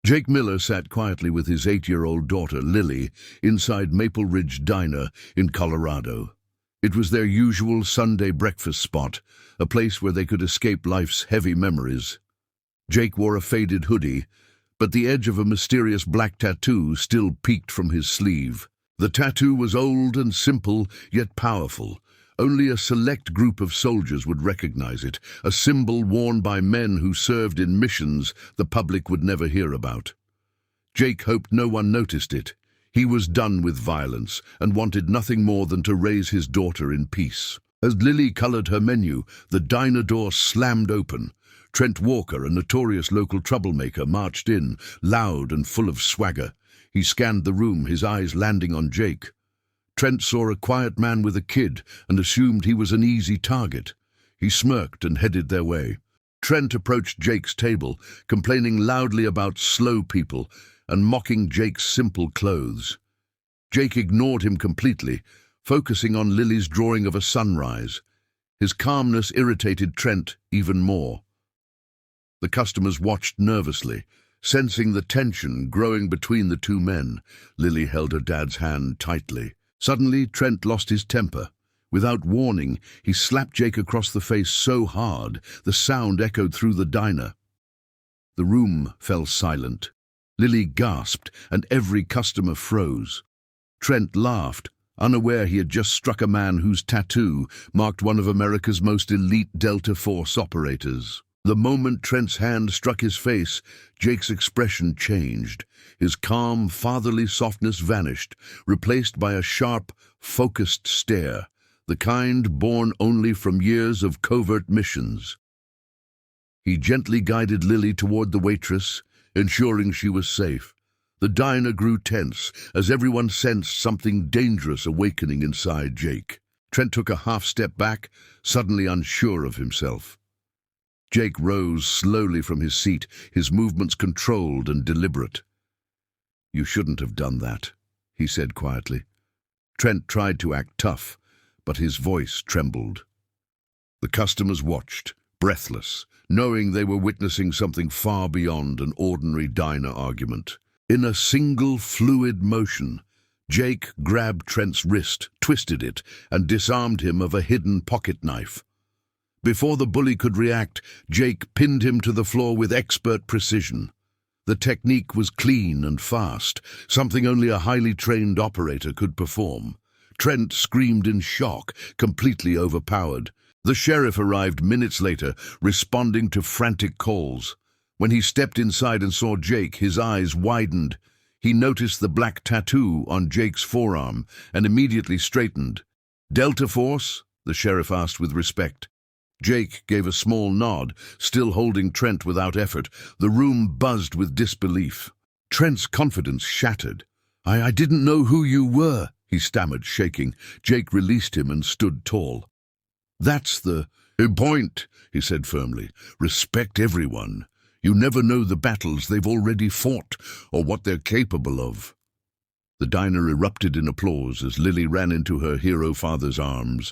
Jake Miller sat quietly with his 8-year-old daughter, Lily, inside Maple Ridge Diner in Colorado. It was their usual Sunday breakfast spot, a place where they could escape life's heavy memories. Jake wore a faded hoodie, but the edge of a mysterious black tattoo still peeked from his sleeve. The tattoo was old and simple, yet powerful. Only a select group of soldiers would recognize it, a symbol worn by men who served in missions the public would never hear about. Jake hoped no one noticed it. He was done with violence and wanted nothing more than to raise his daughter in peace. As Lily colored her menu, the diner door slammed open. Trent Walker, a notorious local troublemaker, marched in, loud and full of swagger. He scanned the room, his eyes landing on Jake. Trent saw a quiet man with a kid and assumed he was an easy target. He smirked and headed their way. Trent approached Jake's table, complaining loudly about slow people and mocking Jake's simple clothes. Jake ignored him completely, focusing on Lily's drawing of a sunrise. His calmness irritated Trent even more. The customers watched nervously, sensing the tension growing between the two men. Lily held her dad's hand tightly. Suddenly, Trent lost his temper. Without warning, he slapped Jake across the face so hard, the sound echoed through the diner. The room fell silent. Lily gasped, and every customer froze. Trent laughed, unaware he had just struck a man whose tattoo marked one of America's most elite Delta Force operators. The moment Trent's hand struck his face, Jake's expression changed. His calm, fatherly softness vanished, replaced by a sharp, focused stare, the kind born only from years of covert missions. He gently guided Lily toward the waitress, ensuring she was safe. The diner grew tense as everyone sensed something dangerous awakening inside Jake. Trent took a half step back, suddenly unsure of himself. Jake rose slowly from his seat, his movements controlled and deliberate. "You shouldn't have done that," he said quietly. Trent tried to act tough, but his voice trembled. The customers watched, breathless, knowing they were witnessing something far beyond an ordinary diner argument. In a single fluid motion, Jake grabbed Trent's wrist, twisted it, and disarmed him of a hidden pocket knife. Before the bully could react, Jake pinned him to the floor with expert precision. The technique was clean and fast, something only a highly trained operator could perform. Trent screamed in shock, completely overpowered. The sheriff arrived minutes later, responding to frantic calls. When he stepped inside and saw Jake, his eyes widened. He noticed the black tattoo on Jake's forearm and immediately straightened. "Delta Force?" the sheriff asked with respect. Jake gave a small nod, still holding Trent without effort. The room buzzed with disbelief. Trent's confidence shattered. I didn't know who you were," he stammered, shaking. Jake released him and stood tall. "That's the point," he said firmly. "Respect everyone. You never know the battles they've already fought or what they're capable of." The diner erupted in applause as Lily ran into her hero father's arms.